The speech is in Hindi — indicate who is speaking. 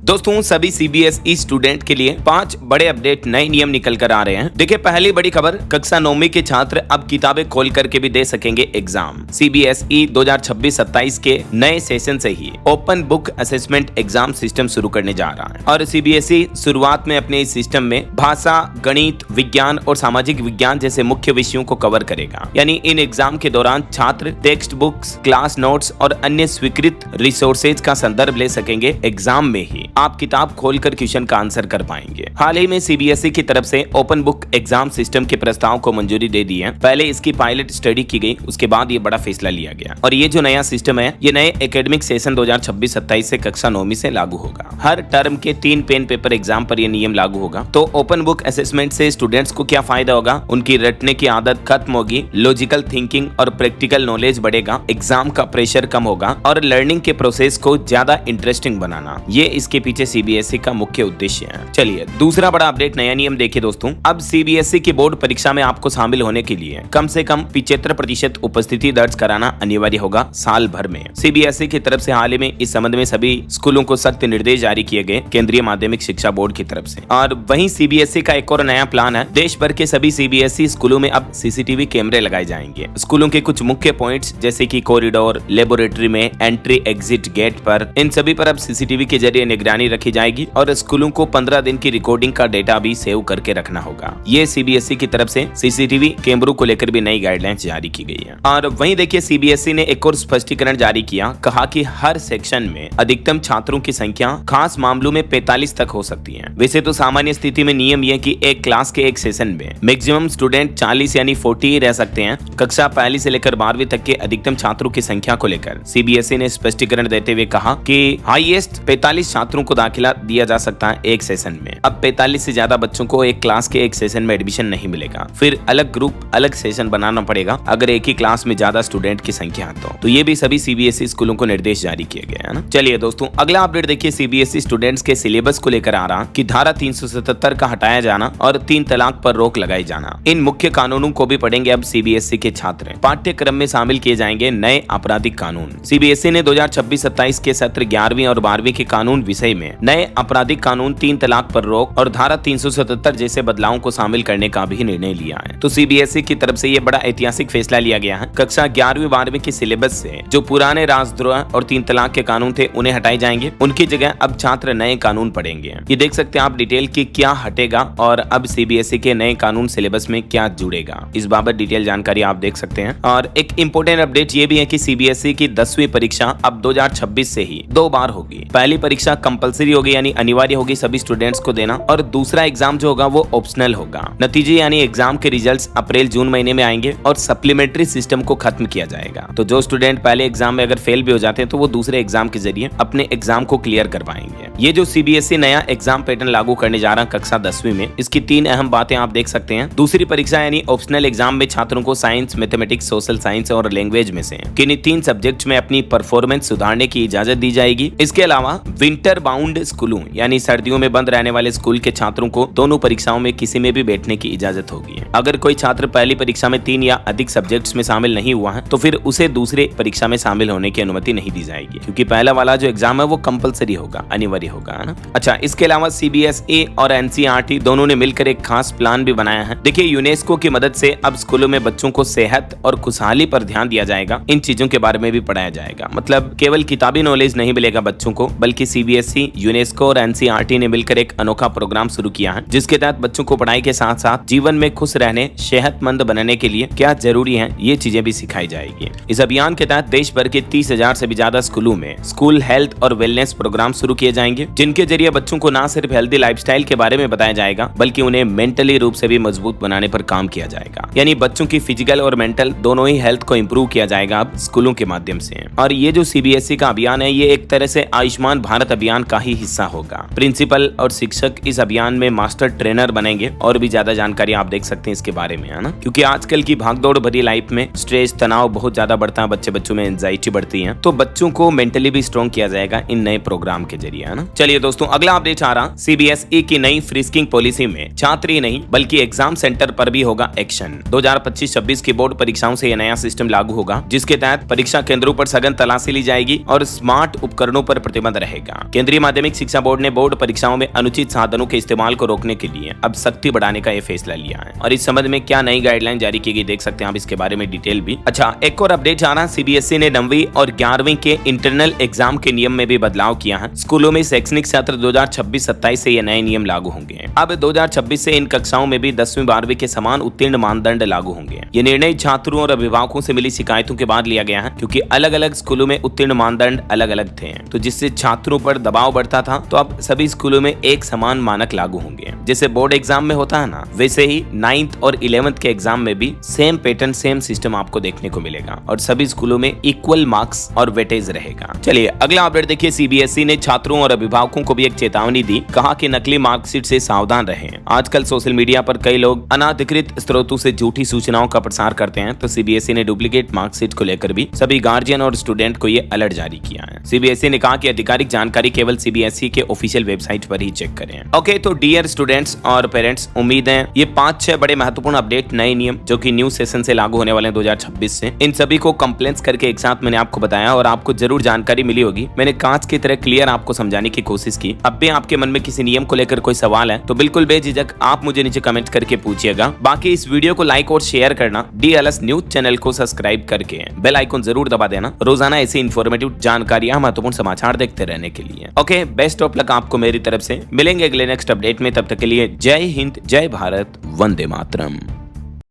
Speaker 1: दोस्तों सभी सीबीएसई स्टूडेंट के लिए 5 बड़े अपडेट नए नियम निकल कर आ रहे हैं। देखिए पहली बड़ी खबर, कक्षा 9वीं के छात्र अब किताबें खोल करके भी दे सकेंगे एग्जाम। सीबीएसई 2026-27 के नए सेशन से ही open book assessment exam system शुरू करने जा रहा है और सीबीएसई शुरुआत में अपने इस सिस्टम में भाषा, गणित, विज्ञान और सामाजिक विज्ञान जैसे मुख्य विषयों को कवर करेगा। यानी इन एग्जाम के दौरान छात्र टेक्स्ट बुक्स, क्लास नोट्स और अन्य स्वीकृत रिसोर्सेज का संदर्भ ले सकेंगे। एग्जाम में ही आप किताब खोलकर क्वेश्चन का आंसर कर पाएंगे। हाल ही में सीबीएसई की तरफ से ओपन बुक एग्जाम सिस्टम के प्रस्ताव को मंजूरी दे दी है। पहले इसकी पायलट स्टडी की गई, उसके बाद ये बड़ा फैसला लिया गया और ये जो नया सिस्टम है ये नए एकेडमिक सेशन 2026-27 से कक्षा 9वीं से लागू होगा। हर टर्म के 3 पेन पेपर एग्जाम पर यह नियम लागू होगा। तो ओपन बुक असेसमेंट से स्टूडेंट्स को क्या फायदा होगा? उनकी रटने की आदत खत्म होगी, लॉजिकल थिंकिंग और प्रैक्टिकल नॉलेज बढ़ेगा, एग्जाम का प्रेशर कम होगा और लर्निंग के प्रोसेस को ज्यादा इंटरेस्टिंग बनाना, ये इसके पीछे सीबीएसई का मुख्य उद्देश्य है। चलिए दूसरा बड़ा अपडेट, नया नियम देखिए दोस्तों। अब सीबीएसई की बोर्ड परीक्षा में आपको शामिल होने के लिए कम से कम 75% उपस्थिति दर्ज कराना अनिवार्य होगा साल भर में। सीबीएसई की तरफ से हाल ही में इस संबंध में सभी स्कूलों को सख्त निर्देश जारी किए गए केंद्रीय माध्यमिक शिक्षा बोर्ड की तरफ से। और वहीं सीबीएसई का एक और नया प्लान है, देश भर के सभी सीबीएसई स्कूलों में अब सीसीटीवी कैमरे लगाए जाएंगे। स्कूलों के कुछ मुख्य पॉइंट्स जैसे कि कॉरिडोर, लेबोरेटरी में, एंट्री एग्जिट गेट पर, इन सभी पर अब सीसीटीवी के जरिए निगरानी रखी जाएगी और स्कूलों को 15 दिन की रिकॉर्डिंग का डेटा भी सेव करके रखना होगा। ये सीबीएसई की तरफ से सीसीटीवी कैमरों को लेकर भी नई गाइडलाइंस जारी की गई है। और वहीं देखिए सीबीएसई ने एक और स्पष्टीकरण जारी किया, कहा कि हर सेक्शन में अधिकतम छात्रों की संख्या खास मामलों में 45 तक हो सकती है। वैसे तो सामान्य स्थिति में नियम यह कि एक क्लास के एक सेशन में मैक्सिमम स्टूडेंट 40 यानी 40 रह सकते हैं। कक्षा पहली से लेकर 12वीं तक के अधिकतम छात्रों की संख्या को लेकर सीबीएसई ने स्पष्टीकरण देते हुए कहा कि हाईएस्ट 45 छात्रों को दाखिला दिया जा सकता है एक सेशन में। अब 45 से ज्यादा बच्चों को एक क्लास के एक सेशन में एडमिशन नहीं मिलेगा, फिर अलग ग्रुप, अलग सेशन बनाना पड़ेगा अगर एक ही क्लास में ज्यादा स्टूडेंट की संख्या है तो ये भी सभी सीबीएसई स्कूलों को निर्देश जारी किए गए हैं ना। चलिए दोस्तों अगला अपडेट देखिए, सीबीएसई स्टूडेंट्स के सिलेबस को लेकर आ रहा कि धारा 377 का हटाया जाना और 3 तलाक पर रोक लगाई जाना, इन मुख्य कानूनों को भी पढ़ेंगे अब सीबीएसई के छात्र। पाठ्यक्रम में शामिल किए जाएंगे नए आपराधिक कानून। सीबीएसई ने 2026-27 के सत्र 11वीं और 12वीं के कानून विषय में नए आपराधिक कानून 3 तलाक पर रोक और धारा 377 जैसे बदलावों को शामिल करने का भी निर्णय लिया है। तो सीबीएसई की तरफ से यह बड़ा ऐतिहासिक फैसला लिया गया है। कक्षा 11वीं-12वीं के सिलेबस से जो पुराने राजद्रोह और 3 तलाक के कानून थे उन्हें हटाए जाएंगे, उनकी जगह अब छात्र नए कानून पढ़ेंगे। ये देख सकते हैं आप डिटेल की क्या हटेगा और अब सीबीएसई के नए कानून सिलेबस में क्या जुड़ेगा, इस बाबत डिटेल जानकारी आप देख सकते हैं। और एक इंपोर्टेंट अपडेट ये भी है कि सीबीएसई की 10वीं परीक्षा अब 2026 से ही 2 बार होगी। पहली परीक्षा कंपलसरी होगी यानी अनिवार्य होगी सभी स्टूडेंट्स को देना और दूसरा एग्जाम जो होगा वो ऑप्शनल होगा। नतीजे यानी एग्जाम के रिजल्ट्स अप्रैल-जून महीने में आएंगे और सप्लीमेंट्री सिस्टम को खत्म किया जाएगा। तो जो स्टूडेंट पहले एग्जाम में अगर फेल भी हो जाते हैं तो वो दूसरे एग्जाम के जरिए अपने एग्जाम को क्लियर कर पाएंगे। ये जो सीबीएसई नया एग्जाम पैटर्न लागू करने जा रहा है कक्षा 10वीं में, इसकी 3 अहम बातें आप देख सकते हैं। दूसरी परीक्षा यानी ऑप्शनल एग्जाम में छात्रों को साइंस, मैथमेटिक्स, सोशल साइंस और लैंग्वेज में से किन्हीं 3 सब्जेक्ट्स में अपनी परफॉर्मेंस सुधारने की इजाजत दी जाएगी। इसके अलावा विंटर बाउंड स्कूलों यानी सर्दियों में बंद रहने वाले स्कूल के छात्रों को दोनों परीक्षाओं में किसी में भी बैठने की इजाजत होगी। अगर कोई छात्र पहली परीक्षा में 3 या अधिक सब्जेक्ट्स में शामिल नहीं हुआ है तो फिर उसे दूसरे परीक्षा में शामिल होने की अनुमति नहीं दी जाएगी, क्योंकि पहला वाला जो एग्जाम है वो कंपलसरी होगा, अनिवार्य होगा, है ना। अच्छा, इसके अलावा सीबीएसई और एनसीईआरटी दोनों ने मिलकर एक खास प्लान भी बनाया है। देखिए यूनेस्को की मदद से अब स्कूलों में बच्चों को सेहत और खुशहाली पर ध्यान दिया जाएगा। इन चीजों के बारे में भी पढ़ाया जाएगा। मतलब केवल किताबी नॉलेज नहीं मिलेगा बच्चों को, बल्कि सीबीएसई, यूनेस्को और एनसीईआरटी ने मिलकर एक अनोखा प्रोग्राम शुरू किया है जिसके तहत बच्चों को पढ़ाई के साथ साथ जीवन में खुश रहने, सेहतमंद बनने के लिए क्या जरूरी है ये चीजें भी सिखाई जाएगी। इस अभियान के तहत देश भर के 30,000 से भी ज्यादा स्कूलों में स्कूल हेल्थ और वेलनेस प्रोग्राम शुरू किए जाएंगे, जिनके जरिए बच्चों को न सिर्फ हेल्दी लाइफस्टाइल के बारे में बताया जाएगा बल्कि उन्हें मेंटली रूप से भी मजबूत बनाने पर काम किया जाएगा। यानी बच्चों की फिजिकल और मेंटल दोनों ही हेल्थ को इंप्रूव किया जाएगा अब स्कूलों के माध्यम से। और ये जो सीबीएसई का अभियान है ये एक तरह से आयुष्मान भारत अभियान का ही हिस्सा होगा। प्रिंसिपल और शिक्षक इस अभियान में मास्टर ट्रेनर बनेंगे और भी ज्यादा जानकारी आप देख सकते हैं इसके बारे में, है ना। क्योंकि आजकल की भागदौड़ भरी लाइफ में स्ट्रेस, तनाव बहुत ज्यादा बढ़ता है, बच्चों में एंजाइटी बढ़ती है, तो बच्चों को मेंटली भी स्ट्रॉन्ग किया जाएगा इन नए प्रोग्राम के जरिए, है ना। चलिए दोस्तों, अगला अपडेट आ रहा, सीबीएसई की नई फ्रिस्किंग पॉलिसी में छात्र ही नहीं बल्कि एग्जाम सेंटर पर भी होगा एक्शन। 2025-26 की बोर्ड परीक्षाओं से यह नया सिस्टम लागू होगा, जिसके तहत परीक्षा केंद्रों पर सघन तलाशी ली जाएगी और स्मार्ट उपकरणों पर प्रतिबंध रहेगा। केंद्रीय माध्यमिक शिक्षा बोर्ड ने बोर्ड परीक्षाओं में अनुचित साधनों के इस्तेमाल को रोकने के लिए अब सख्ती बढ़ाने का यह फैसला लिया है और इस संबंध में क्या नई गाइडलाइन जारी की गई देख सकते हैं आप इसके बारे में डिटेल भी। अच्छा, एक और अपडेट आ रहा, सीबीएसई ने 9वीं और 11वीं के इंटरनल एग्जाम के नियम में भी बदलाव किया है। स्कूलों में शैक्षणिक सत्र 2026-27 से ये नए नियम लागू होंगे। अब 2026 से इन कक्षाओं में भी 10वीं 12वीं के समान उत्तीर्ण मानदंड लागू होंगे। ये निर्णय छात्रों और अभिभावकों से मिली शिकायतों के बाद लिया गया है, क्योंकि अलग अलग स्कूलों में उत्तीर्ण मानदंड अलग अलग थे, तो जिससे छात्रों पर दबाव बढ़ता था। तो अब सभी स्कूलों में एक समान मानक लागू होंगे। जैसे बोर्ड एग्जाम में होता है ना, वैसे ही 9th और 11th के एग्जाम में भी सेम पैटर्न सेम सिस्टम आपको देखने को मिलेगा और सभी स्कूलों में इक्वल मार्क्स और वेटेज रहेगा। चलिए अगला अपडेट देखिए, सीबीएसई ने छात्रों और अभिभावकों को भी एक चेतावनी दी, कहा कि नकली मार्कशीट से सावधान रहें। आजकल सोशल मीडिया पर कई लोग अनाधिकृत स्रोतों से झूठी सूचनाओं का प्रसार करते हैं, तो सीबीएसई ने डुप्लीकेट मार्कशीट को लेकर भी सभी गार्जियन और स्टूडेंट को ये अलर्ट जारी किया है। सीबीएसई ने कहा कि आधिकारिक जानकारी केवल सीबीएसई के ऑफिशियल वेबसाइट पर ही चेक करें। ओके, तो डियर स्टूडेंट्स और पेरेंट्स, उम्मीद है ये 5-6 बड़े महत्वपूर्ण अपडेट, नए नियम जो कि न्यू सेशन से लागू होने वाले हैं 2026 से, इन सभी को कंप्लेंट्स करके एक साथ मैंने आपको बताया और आपको जरूर जानकारी मिली होगी। मैंने कांच की तरह क्लियर आपको समझाने की कोशिश की। अब भी आपके मन में किसी नियम को लेकर कोई सवाल है तो बिल्कुल बेझिझक आप मुझे नीचे कमेंट करके पूछिएगा। बाकी इस वीडियो को लाइक और शेयर करना, DLS न्यूज चैनल को सब्सक्राइब करके बेल आइकन जरूर दबा देना, रोजाना ऐसी इन्फॉर्मेटिव जानकारियां, महत्वपूर्ण समाचार देखते रहने के लिए। ओके, बेस्ट ऑफ लक आपको मेरी तरफ से। मिलेंगे अगले नेक्स्ट अपडेट में, तब तक के लिए जय हिंद, जय भारत, वंदे मातरम।